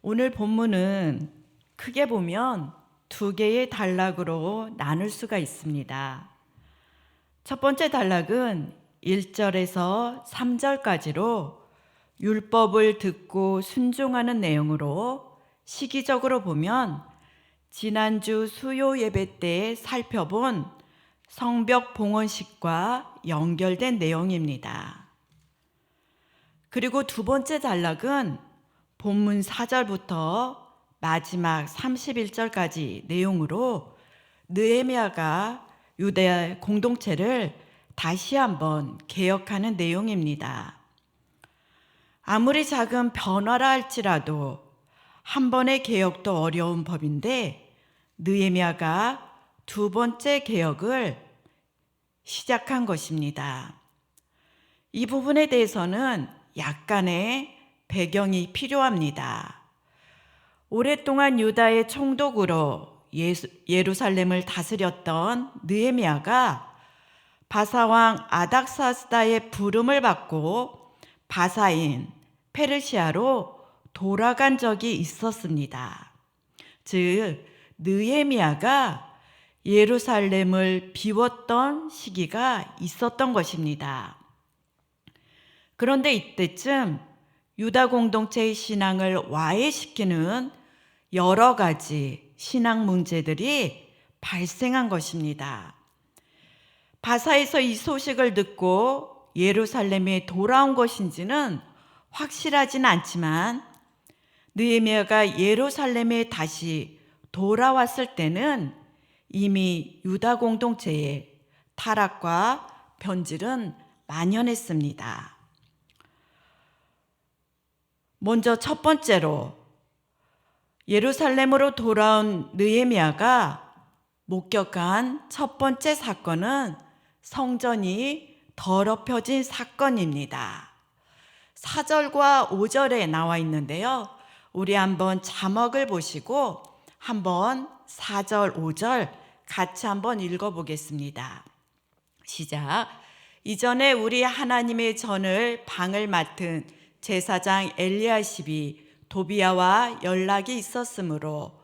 오늘 본문은 크게 보면 두 개의 단락으로 나눌 수가 있습니다. 첫 번째 단락은 1절에서 3절까지로 율법을 듣고 순종하는 내용으로 시기적으로 보면 지난주 수요 예배 때 살펴본 성벽 봉헌식과 연결된 내용입니다. 그리고 두 번째 단락은 본문 4절부터 마지막 31절까지 내용으로 느헤미야가 유대 공동체를 다시 한번 개혁하는 내용입니다. 아무리 작은 변화라 할지라도 한 번의 개혁도 어려운 법인데 느헤미야가 두 번째 개혁을 시작한 것입니다. 이 부분에 대해서는 약간의 배경이 필요합니다. 오랫동안 유다의 총독으로 예루살렘을 다스렸던 느헤미야가 바사왕 아닥사스다의 부름을 받고 바사인 페르시아로 돌아간 적이 있었습니다. 즉 느헤미야가 예루살렘을 비웠던 시기가 있었던 것입니다. 그런데 이때쯤 유다 공동체의 신앙을 와해시키는 여러 가지 신앙 문제들이 발생한 것입니다. 바사에서 이 소식을 듣고 예루살렘에 돌아온 것인지는 확실하진 않지만 느헤미야가 예루살렘에 다시 돌아왔을 때는 이미 유다 공동체의 타락과 변질은 만연했습니다. 먼저 첫 번째로 예루살렘으로 돌아온 느헤미야가 목격한 첫 번째 사건은 성전이 더럽혀진 사건입니다. 4절과 5절에 나와 있는데요. 우리 한번 자막을 보시고 한번 4절, 5절 같이 한번 읽어보겠습니다. 시작. 이전에 우리 하나님의 전을 방을 맡은 제사장 엘리야십이 도비야와 연락이 있었으므로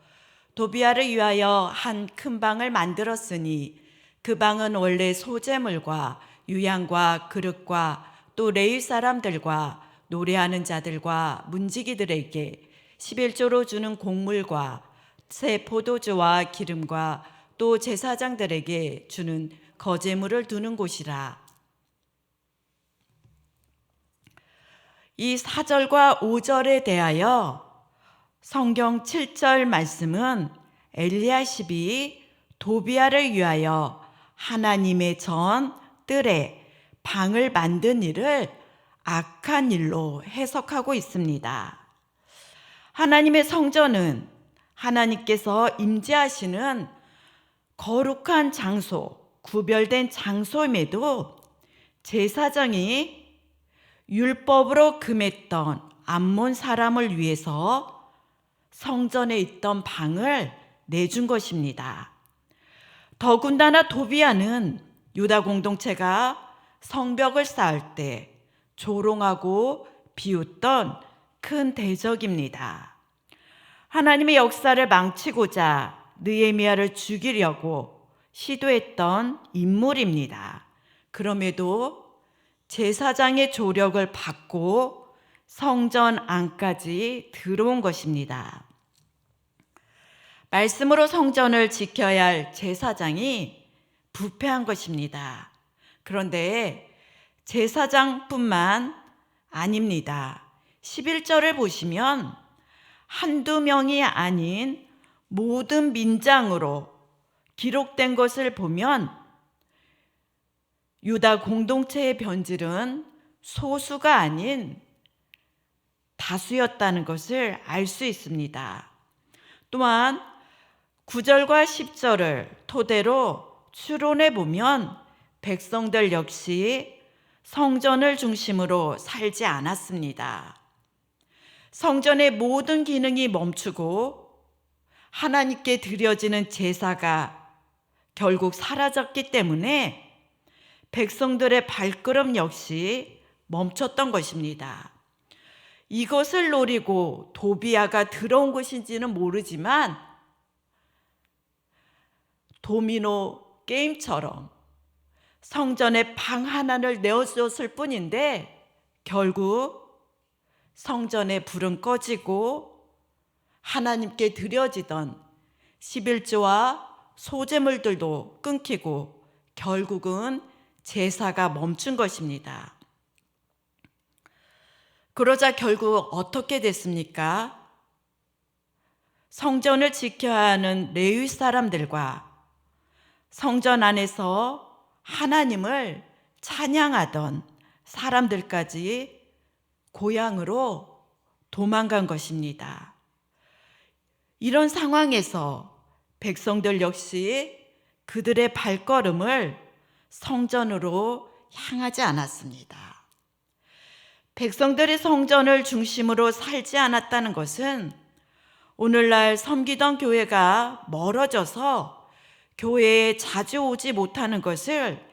도비야를 위하여 한 큰 방을 만들었으니 그 방은 원래 소재물과 유향과 그릇과 또 레위 사람들과 노래하는 자들과 문지기들에게 11조로 주는 곡물과 새 포도주와 기름과 또 제사장들에게 주는 거제물을 두는 곳이라. 이 4절과 5절에 대하여 성경 7절 말씀은 엘리야십이 도비야를 위하여 하나님의 전 뜰에 방을 만든 일을 악한 일로 해석하고 있습니다. 하나님의 성전은 하나님께서 임재하시는 거룩한 장소, 구별된 장소임에도 제사장이 율법으로 금했던 암몬 사람을 위해서 성전에 있던 방을 내준 것입니다. 더군다나 도비야는 유다 공동체가 성벽을 쌓을 때 조롱하고 비웃던 큰 대적입니다. 하나님의 역사를 망치고자 느헤미야를 죽이려고 시도했던 인물입니다. 그럼에도 제사장의 조력을 받고 성전 안까지 들어온 것입니다. 말씀으로 성전을 지켜야 할 제사장이 부패한 것입니다. 그런데 제사장뿐만 아닙니다. 11절을 보시면 한두 명이 아닌 모든 민장으로 기록된 것을 보면 유다 공동체의 변질은 소수가 아닌 다수였다는 것을 알 수 있습니다. 또한 9절과 10절을 토대로 추론해 보면 백성들 역시 성전을 중심으로 살지 않았습니다. 성전의 모든 기능이 멈추고 하나님께 드려지는 제사가 결국 사라졌기 때문에 백성들의 발걸음 역시 멈췄던 것입니다. 이것을 노리고 도비아가 들어온 것인지는 모르지만 도미노 게임처럼 성전에 방 하나를 내어줬을 뿐인데 결국 성전의 불은 꺼지고 하나님께 드려지던 11조와 소제물들도 끊기고 결국은 제사가 멈춘 것입니다. 그러자 결국 어떻게 됐습니까? 성전을 지켜야 하는 레위 사람들과 성전 안에서 하나님을 찬양하던 사람들까지 고향으로 도망간 것입니다. 이런 상황에서 백성들 역시 그들의 발걸음을 성전으로 향하지 않았습니다. 백성들이 성전을 중심으로 살지 않았다는 것은 오늘날 섬기던 교회가 멀어져서 교회에 자주 오지 못하는 것을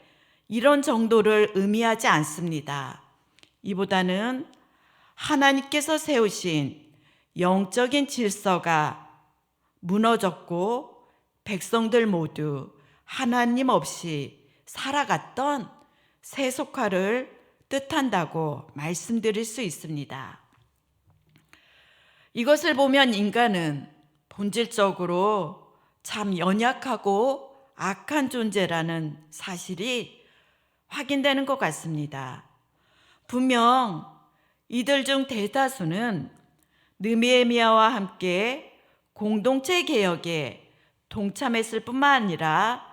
이런 정도를 의미하지 않습니다. 이보다는 하나님께서 세우신 영적인 질서가 무너졌고 백성들 모두 하나님 없이 살아갔던 세속화를 뜻한다고 말씀드릴 수 있습니다. 이것을 보면 인간은 본질적으로 참 연약하고 악한 존재라는 사실이 확인되는 것 같습니다. 분명 이들 중 대다수는 느헤미야와 함께 공동체 개혁에 동참했을 뿐만 아니라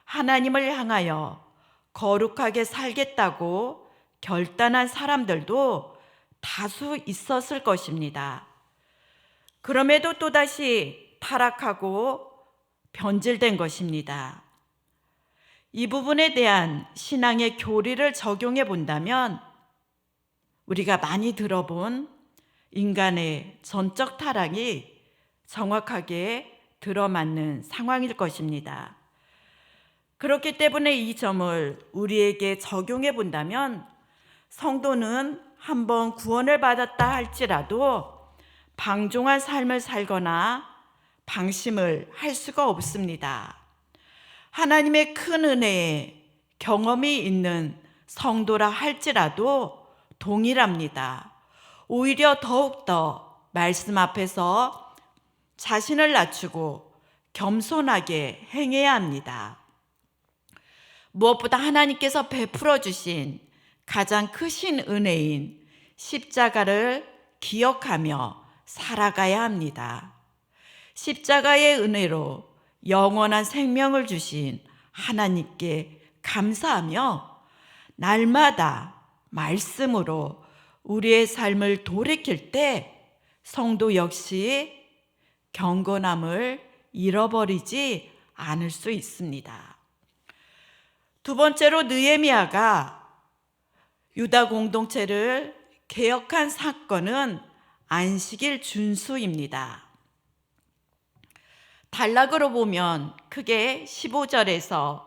하나님을 향하여 거룩하게 살겠다고 결단한 사람들도 다수 있었을 것입니다. 그럼에도 또다시 타락하고 변질된 것입니다. 이 부분에 대한 신앙의 교리를 적용해 본다면 우리가 많이 들어본 인간의 전적 타락이 정확하게 들어맞는 상황일 것입니다. 그렇기 때문에 이 점을 우리에게 적용해 본다면 성도는 한번 구원을 받았다 할지라도 방종한 삶을 살거나 방심을 할 수가 없습니다. 하나님의 큰 은혜에 경험이 있는 성도라 할지라도 동일합니다. 오히려 더욱더 말씀 앞에서 자신을 낮추고 겸손하게 행해야 합니다. 무엇보다 하나님께서 베풀어 주신 가장 크신 은혜인 십자가를 기억하며 살아가야 합니다. 십자가의 은혜로 영원한 생명을 주신 하나님께 감사하며 날마다 말씀으로 우리의 삶을 돌이킬 때 성도 역시 경건함을 잃어버리지 않을 수 있습니다. 두 번째로 느헤미야가 유다 공동체를 개혁한 사건은 안식일 준수입니다. 단락으로 보면 크게 15절에서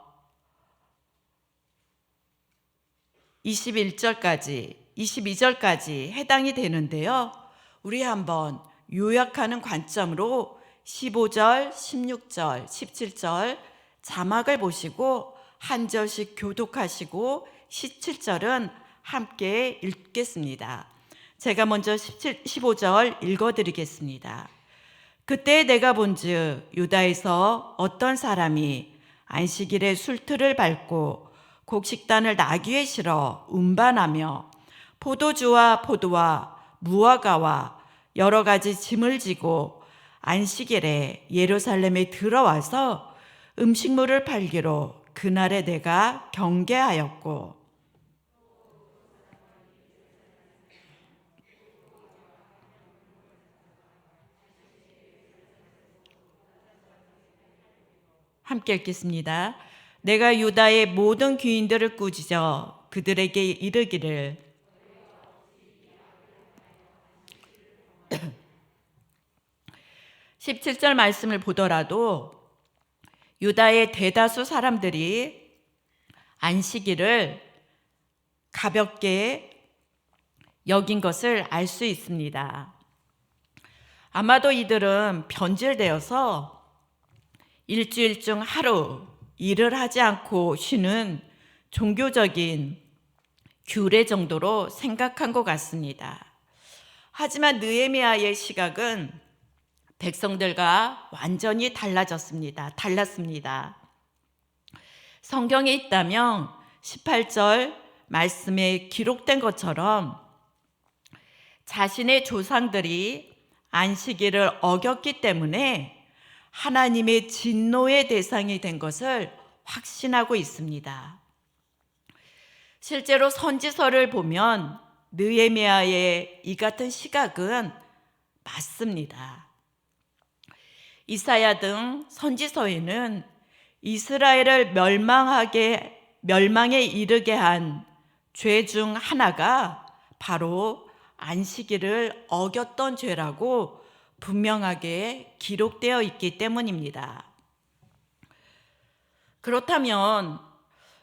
21절까지, 22절까지 해당이 되는데요. 우리 한번 요약하는 관점으로 15절, 16절, 17절 자막을 보시고 한 절씩 교독하시고 17절은 함께 읽겠습니다. 제가 먼저 15절 읽어드리겠습니다. 그때 내가 본즉 유다에서 어떤 사람이 안식일에 술틀을 밟고 곡식단을 나귀에 실어 운반하며 포도주와 포도와 무화과와 여러 가지 짐을 지고 안식일에 예루살렘에 들어와서 음식물을 팔기로 그날에 내가 경계하였고 함께 읽겠습니다. 내가 유다의 모든 귀인들을 꾸짖어 그들에게 이르기를 17절 말씀을 보더라도 유다의 대다수 사람들이 안식일을 가볍게 여긴 것을 알 수 있습니다. 아마도 이들은 변질되어서 일주일 중 하루 일을 하지 않고 쉬는 종교적인 규례 정도로 생각한 것 같습니다. 하지만 느헤미야의 시각은 백성들과 완전히 달랐습니다. 성경에 있다면 18절 말씀에 기록된 것처럼 자신의 조상들이 안식일을 어겼기 때문에 하나님의 진노의 대상이 된 것을 확신하고 있습니다. 실제로 선지서를 보면 느헤미야의 이 같은 시각은 맞습니다. 이사야 등 선지서에는 이스라엘을 멸망에 이르게 한 죄 중 하나가 바로 안식일을 어겼던 죄라고 분명하게 기록되어 있기 때문입니다. 그렇다면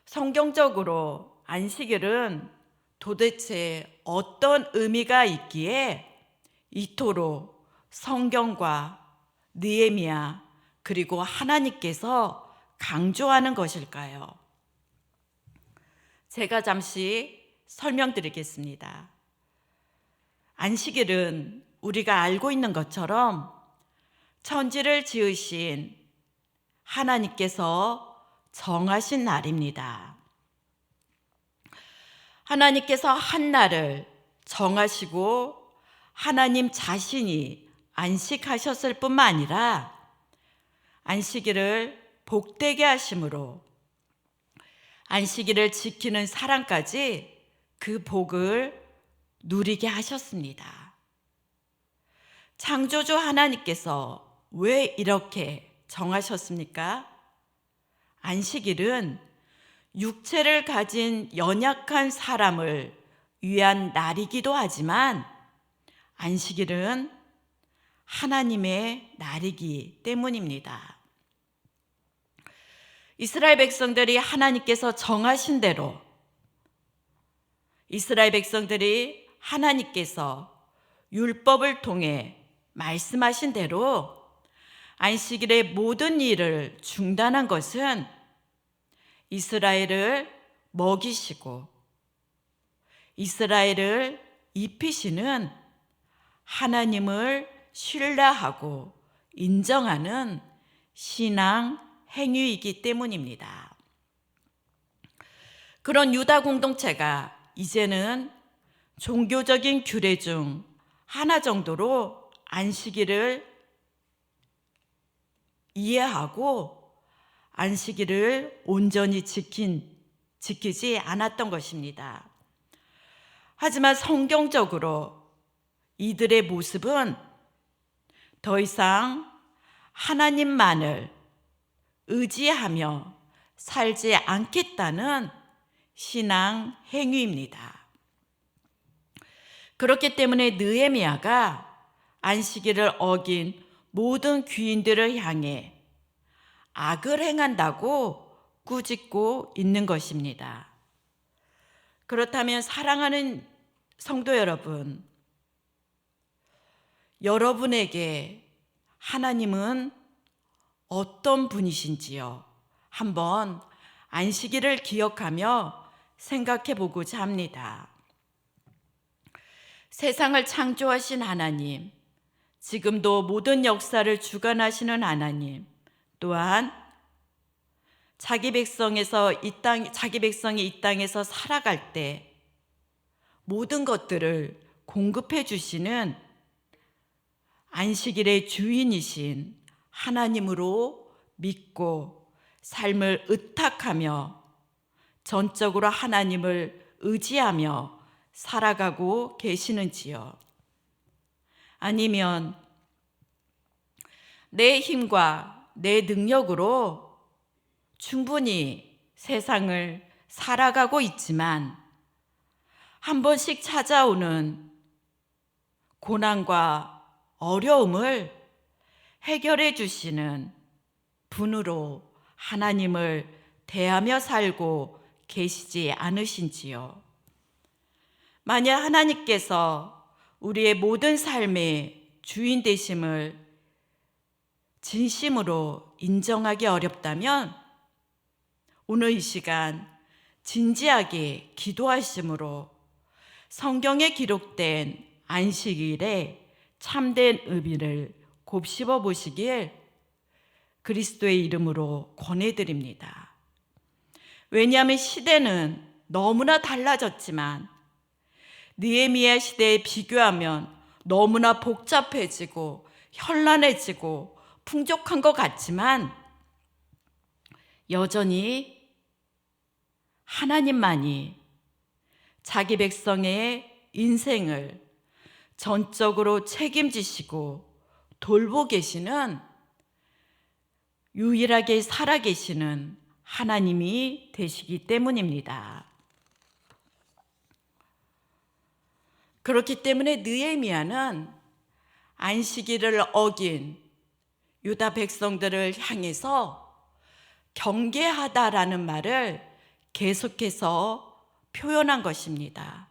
성경적으로 안식일은 도대체 어떤 의미가 있기에 이토록 성경과 느헤미야 그리고 하나님께서 강조하는 것일까요? 제가 잠시 설명드리겠습니다. 안식일은 우리가 알고 있는 것처럼 천지를 지으신 하나님께서 정하신 날입니다. 하나님께서 한 날을 정하시고 하나님 자신이 안식하셨을 뿐만 아니라 안식일을 복되게 하심으로 안식일을 지키는 사람까지 그 복을 누리게 하셨습니다. 창조주 하나님께서 왜 이렇게 정하셨습니까? 안식일은 육체를 가진 연약한 사람을 위한 날이기도 하지만 안식일은 하나님의 날이기 때문입니다. 이스라엘 백성들이 하나님께서 정하신 대로 이스라엘 백성들이 하나님께서 율법을 통해 말씀하신 대로 안식일의 모든 일을 중단한 것은 이스라엘을 먹이시고 이스라엘을 입히시는 하나님을 신뢰하고 인정하는 신앙 행위이기 때문입니다. 그런 유다 공동체가 이제는 종교적인 규례 중 하나 정도로 안식일을 이해하고 안식일을 온전히 지키지 않았던 것입니다. 하지만 성경적으로 이들의 모습은 더 이상 하나님만을 의지하며 살지 않겠다는 신앙 행위입니다. 그렇기 때문에 느헤미야가 안식일을 어긴 모든 귀인들을 향해 악을 행한다고 꾸짖고 있는 것입니다. 그렇다면 사랑하는 성도 여러분, 여러분에게 하나님은 어떤 분이신지요? 한번 안식일을 기억하며 생각해 보고자 합니다. 세상을 창조하신 하나님, 지금도 모든 역사를 주관하시는 하나님, 또한 자기 백성이 이 땅에서 살아갈 때 모든 것들을 공급해 주시는 안식일의 주인이신 하나님으로 믿고 삶을 의탁하며 전적으로 하나님을 의지하며 살아가고 계시는지요? 아니면 내 힘과 내 능력으로 충분히 세상을 살아가고 있지만 한 번씩 찾아오는 고난과 어려움을 해결해 주시는 분으로 하나님을 대하며 살고 계시지 않으신지요? 만약 하나님께서 우리의 모든 삶의 주인 되심을 진심으로 인정하기 어렵다면 오늘 이 시간 진지하게 기도하심으로 성경에 기록된 안식일의 참된 의미를 곱씹어 보시길 그리스도의 이름으로 권해드립니다. 왜냐하면 시대는 너무나 달라졌지만 느헤미야 시대에 비교하면 너무나 복잡해지고 현란해지고 풍족한 것 같지만 여전히 하나님만이 자기 백성의 인생을 전적으로 책임지시고 돌보 계시는 유일하게 살아계시는 하나님이 되시기 때문입니다. 그렇기 때문에 느헤미야는 안식일을 어긴 유다 백성들을 향해서 경계하다라는 말을 계속해서 표현한 것입니다.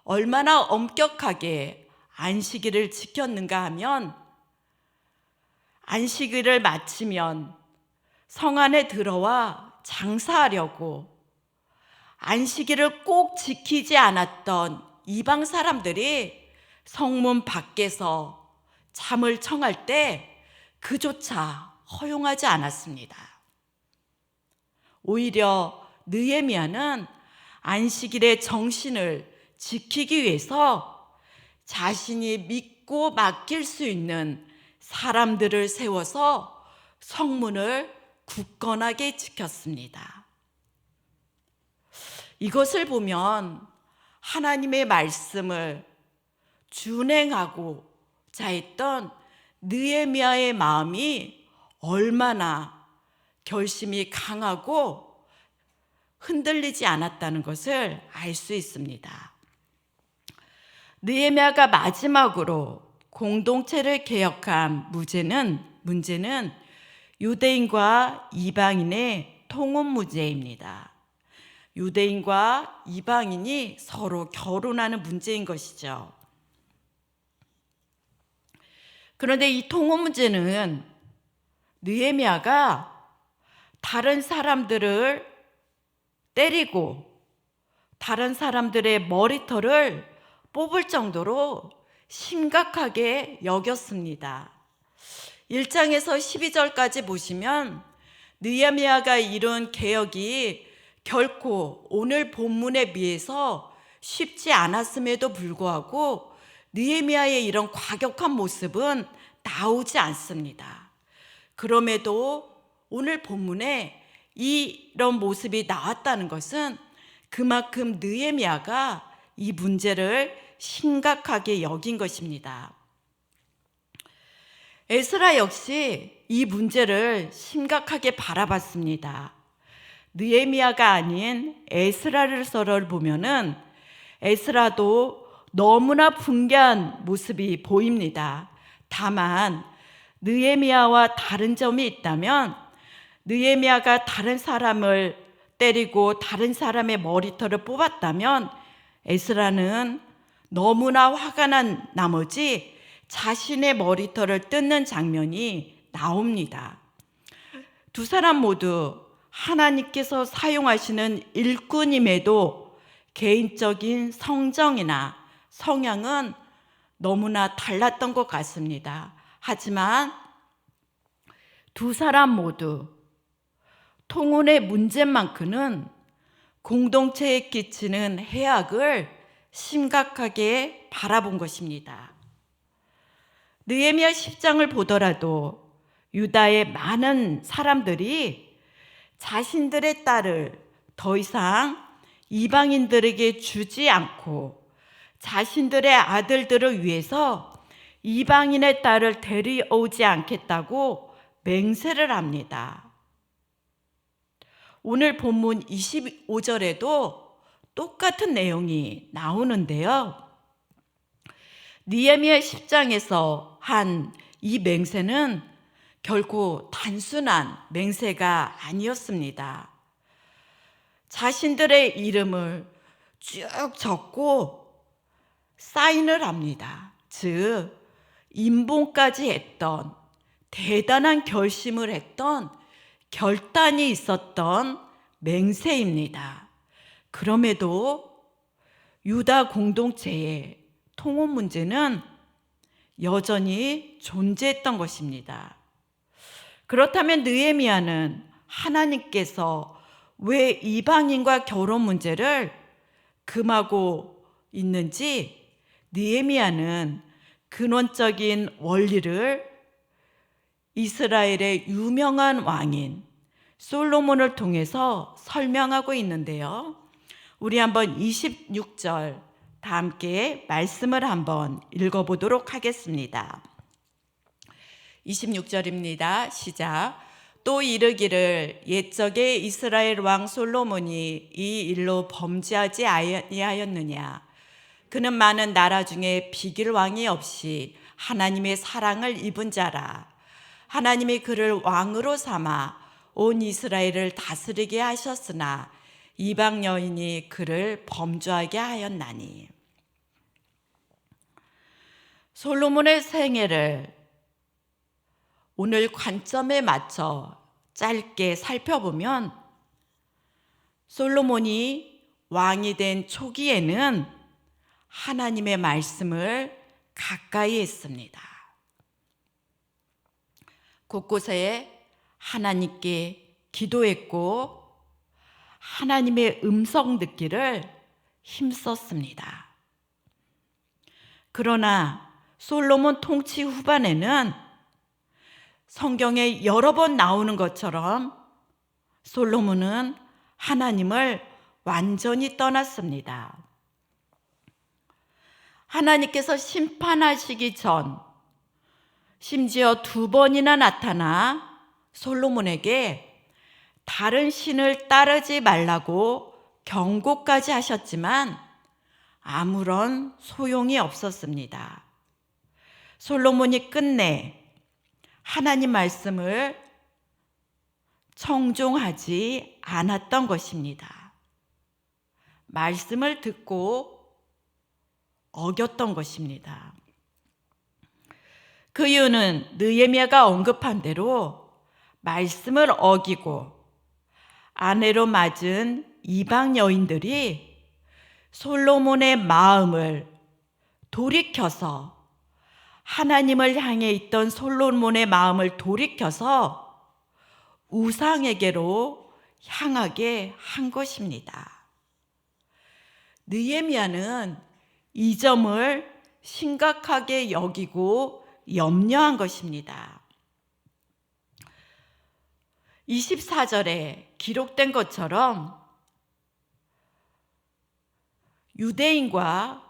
얼마나 엄격하게 안식일을 지켰는가 하면 안식일을 마치면 성 안에 들어와 장사하려고 안식일을 꼭 지키지 않았던 이방 사람들이 성문 밖에서 잠을 청할 때 그조차 허용하지 않았습니다. 오히려 느헤미야는 안식일의 정신을 지키기 위해서 자신이 믿고 맡길 수 있는 사람들을 세워서 성문을 굳건하게 지켰습니다. 이것을 보면 하나님의 말씀을 준행하고자 했던 느헤미야의 마음이 얼마나 결심이 강하고 흔들리지 않았다는 것을 알 수 있습니다. 느헤미야가 마지막으로 공동체를 개혁한 문제는 유대인과 이방인의 통혼 문제입니다. 유대인과 이방인이 서로 결혼하는 문제인 것이죠. 그런데 이 통혼 문제는 느헤미야가 다른 사람들을 때리고 다른 사람들의 머리털을 뽑을 정도로 심각하게 여겼습니다. 1장에서 12절까지 보시면 느헤미야가 이룬 개혁이 결코 오늘 본문에 비해서 쉽지 않았음에도 불구하고 느헤미야의 이런 과격한 모습은 나오지 않습니다. 그럼에도 오늘 본문에 이런 모습이 나왔다는 것은 그만큼 느헤미야가 이 문제를 심각하게 여긴 것입니다. 에스라 역시 이 문제를 심각하게 바라봤습니다. 느헤미야가 아닌 에스라를 보면은 에스라도 너무나 분개한 모습이 보입니다. 다만 느헤미야와 다른 점이 있다면 느헤미야가 다른 사람을 때리고 다른 사람의 머리털을 뽑았다면 에스라는 너무나 화가 난 나머지 자신의 머리털을 뜯는 장면이 나옵니다. 두 사람 모두 하나님께서 사용하시는 일꾼임에도 개인적인 성정이나 성향은 너무나 달랐던 것 같습니다. 하지만 두 사람 모두 통혼의 문제만큼은 공동체에 끼치는 해악을 심각하게 바라본 것입니다. 느헤미야 10장을 보더라도 유다의 많은 사람들이 자신들의 딸을 더 이상 이방인들에게 주지 않고 자신들의 아들들을 위해서 이방인의 딸을 데려오지 않겠다고 맹세를 합니다. 오늘 본문 25절에도 똑같은 내용이 나오는데요. 느헤미야 10장에서 한 이 맹세는 결코 단순한 맹세가 아니었습니다. 자신들의 이름을 쭉 적고 사인을 합니다. 즉 임봉까지 했던 대단한 결심을 했던 결단이 있었던 맹세입니다. 그럼에도 유다 공동체의 통혼 문제는 여전히 존재했던 것입니다. 그렇다면 느헤미야는 하나님께서 왜 이방인과 결혼 문제를 금하고 있는지 느헤미야는 근원적인 원리를 이스라엘의 유명한 왕인 솔로몬을 통해서 설명하고 있는데요. 우리 한번 26절 다 함께 말씀을 한번 읽어보도록 하겠습니다. 26절입니다. 시작. 또 이르기를 옛적에 이스라엘 왕 솔로몬이 이 일로 범죄하지 아니하였느냐. 그는 많은 나라 중에 비길 왕이 없이 하나님의 사랑을 입은 자라. 하나님이 그를 왕으로 삼아 온 이스라엘을 다스리게 하셨으나 이방 여인이 그를 범죄하게 하였나니. 솔로몬의 생애를 오늘 관점에 맞춰 짧게 살펴보면 솔로몬이 왕이 된 초기에는 하나님의 말씀을 가까이 했습니다. 곳곳에 하나님께 기도했고 하나님의 음성 듣기를 힘썼습니다. 그러나 솔로몬 통치 후반에는 성경에 여러 번 나오는 것처럼 솔로몬은 하나님을 완전히 떠났습니다. 하나님께서 심판하시기 전 심지어 2번이나 나타나 솔로몬에게 다른 신을 따르지 말라고 경고까지 하셨지만 아무런 소용이 없었습니다. 솔로몬이 끝내 하나님 말씀을 청종하지 않았던 것입니다. 말씀을 듣고 어겼던 것입니다. 그 이유는 느헤미야가 언급한 대로 말씀을 어기고 아내로 맞은 이방 여인들이 솔로몬의 마음을 돌이켜서 하나님을 향해 있던 솔로몬의 마음을 돌이켜서 우상에게로 향하게 한 것입니다. 느헤미야는 이 점을 심각하게 여기고 염려한 것입니다. 24절에 기록된 것처럼 유대인과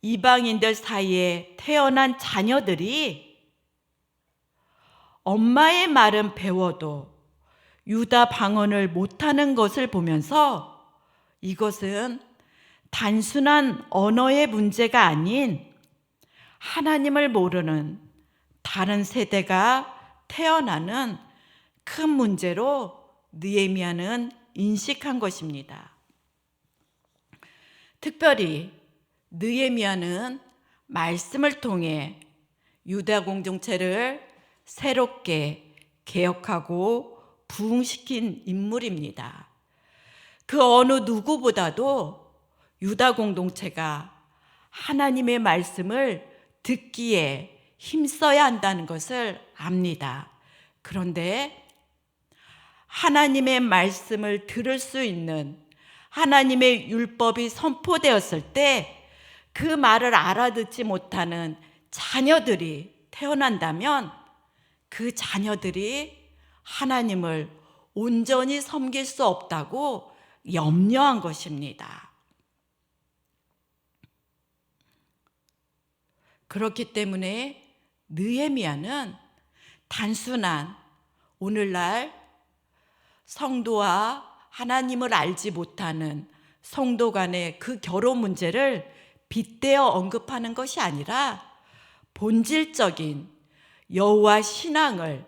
이방인들 사이에 태어난 자녀들이 엄마의 말은 배워도 유다 방언을 못하는 것을 보면서 이것은 단순한 언어의 문제가 아닌 하나님을 모르는 다른 세대가 태어나는 큰 문제로 느헤미야는 인식한 것입니다. 특별히 느헤미야는 말씀을 통해 유다 공동체를 새롭게 개혁하고 부흥시킨 인물입니다. 그 어느 누구보다도 유다 공동체가 하나님의 말씀을 듣기에 힘써야 한다는 것을 압니다. 그런데 하나님의 말씀을 들을 수 있는 하나님의 율법이 선포되었을 때 그 말을 알아듣지 못하는 자녀들이 태어난다면 그 자녀들이 하나님을 온전히 섬길 수 없다고 염려한 것입니다. 그렇기 때문에 느헤미야는 단순한 오늘날 성도와 하나님을 알지 못하는 성도 간의 그 결혼 문제를 빗대어 언급하는 것이 아니라 본질적인 여호와 신앙을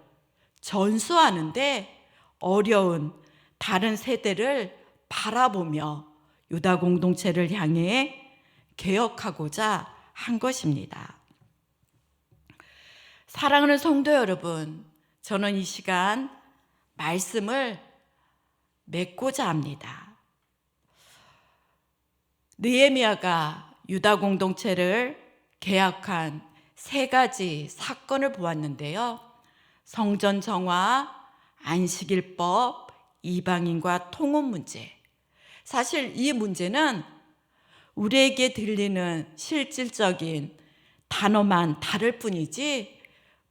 전수하는데 어려운 다른 세대를 바라보며 유다 공동체를 향해 개혁하고자 한 것입니다. 사랑하는 성도 여러분, 저는 이 시간 말씀을 맺고자 합니다. 느헤미야가 유다 공동체를 개혁한 세 가지 사건을 보았는데요. 성전 정화, 안식일법, 이방인과 통혼 문제. 사실 이 문제는 우리에게 들리는 실질적인 단어만 다를 뿐이지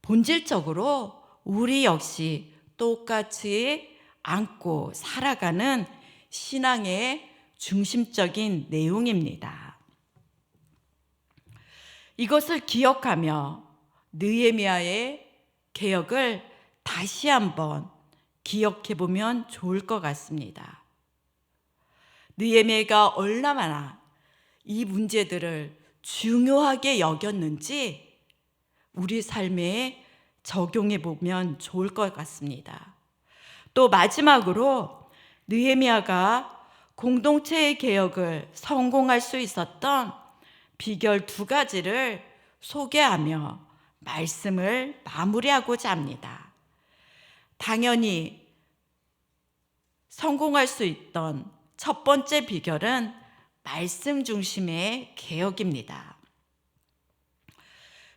본질적으로 우리 역시 똑같이 안고 살아가는 신앙의 중심적인 내용입니다. 이것을 기억하며 느헤미야의 개혁을 다시 한번 기억해 보면 좋을 것 같습니다. 느헤미야가 얼마나 이 문제들을 중요하게 여겼는지 우리 삶에 적용해 보면 좋을 것 같습니다. 또 마지막으로 느헤미야가 공동체의 개혁을 성공할 수 있었던 비결 두 가지를 소개하며 말씀을 마무리하고자 합니다. 당연히 성공할 수 있던 첫 번째 비결은 말씀 중심의 개혁입니다.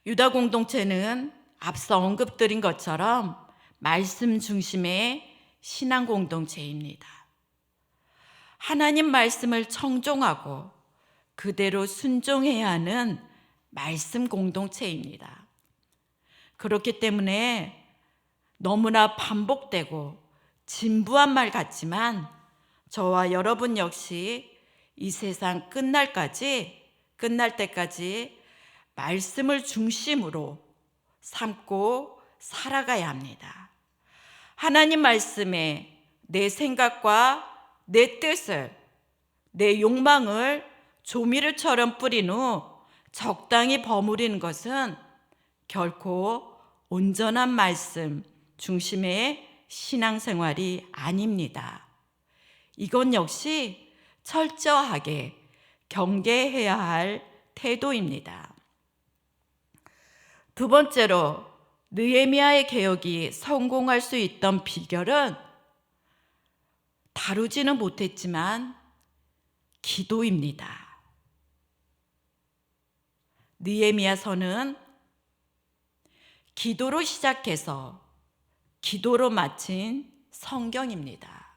유다 공동체는 앞서 언급드린 것처럼 말씀 중심의 신앙 공동체입니다. 하나님 말씀을 청종하고 그대로 순종해야 하는 말씀 공동체입니다. 그렇기 때문에 너무나 반복되고 진부한 말 같지만 저와 여러분 역시 이 세상 끝날 때까지 말씀을 중심으로 삼고 살아가야 합니다. 하나님 말씀에 내 생각과 내 뜻을, 내 욕망을 조미료처럼 뿌린 후 적당히 버무리는 것은 결코 온전한 말씀 중심의 신앙생활이 아닙니다. 이건 역시 철저하게 경계해야 할 태도입니다. 두 번째로 느헤미야의 개혁이 성공할 수 있던 비결은 다루지는 못했지만 기도입니다. 느헤미야서는 기도로 시작해서 기도로 마친 성경입니다.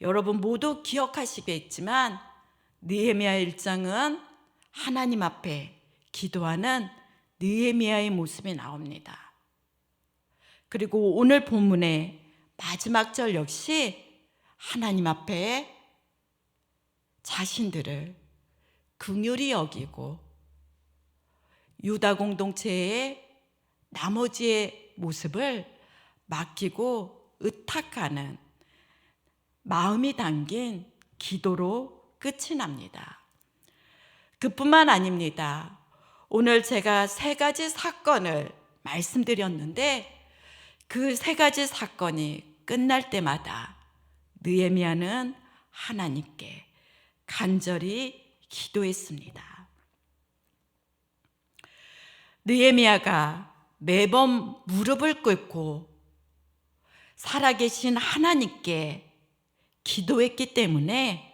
여러분 모두 기억하시겠지만 느헤미야 1장은 하나님 앞에 기도하는 느헤미야의 모습이 나옵니다. 그리고 오늘 본문의 마지막 절 역시 하나님 앞에 자신들을 긍휼히 여기고 유다 공동체의 나머지의 모습을 맡기고 의탁하는 마음이 담긴 기도로 끝이 납니다. 그뿐만 아닙니다. 오늘 제가 세 가지 사건을 말씀드렸는데 그 세 가지 사건이 끝날 때마다 느헤미야는 하나님께 간절히 기도했습니다. 느헤미야가 매번 무릎을 꿇고 살아계신 하나님께 기도했기 때문에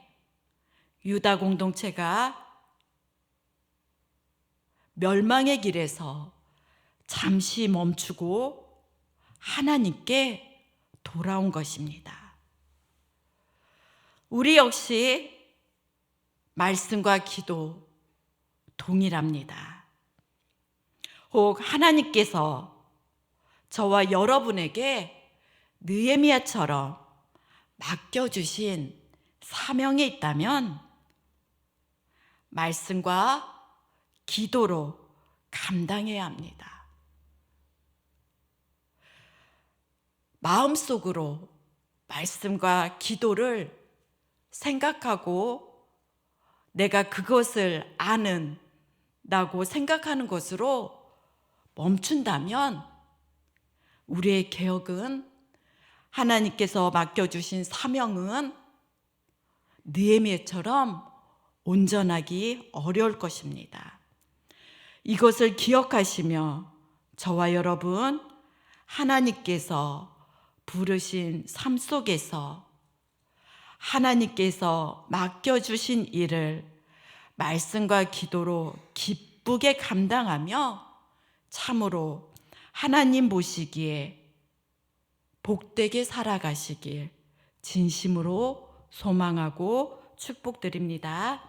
유다 공동체가 멸망의 길에서 잠시 멈추고 하나님께 돌아온 것입니다. 우리 역시 말씀과 기도 동일합니다. 혹 하나님께서 저와 여러분에게 느헤미야처럼 맡겨주신 사명이 있다면 말씀과 기도로 감당해야 합니다. 마음속으로 말씀과 기도를 생각하고 내가 그것을 아는다고 생각하는 것으로 멈춘다면 우리의 개혁은 하나님께서 맡겨주신 사명은 느헤미야처럼 온전하기 어려울 것입니다. 이것을 기억하시며 저와 여러분, 하나님께서 부르신 삶 속에서 하나님께서 맡겨주신 일을 말씀과 기도로 기쁘게 감당하며 참으로 하나님 보시기에 복되게 살아가시길 진심으로 소망하고 축복드립니다.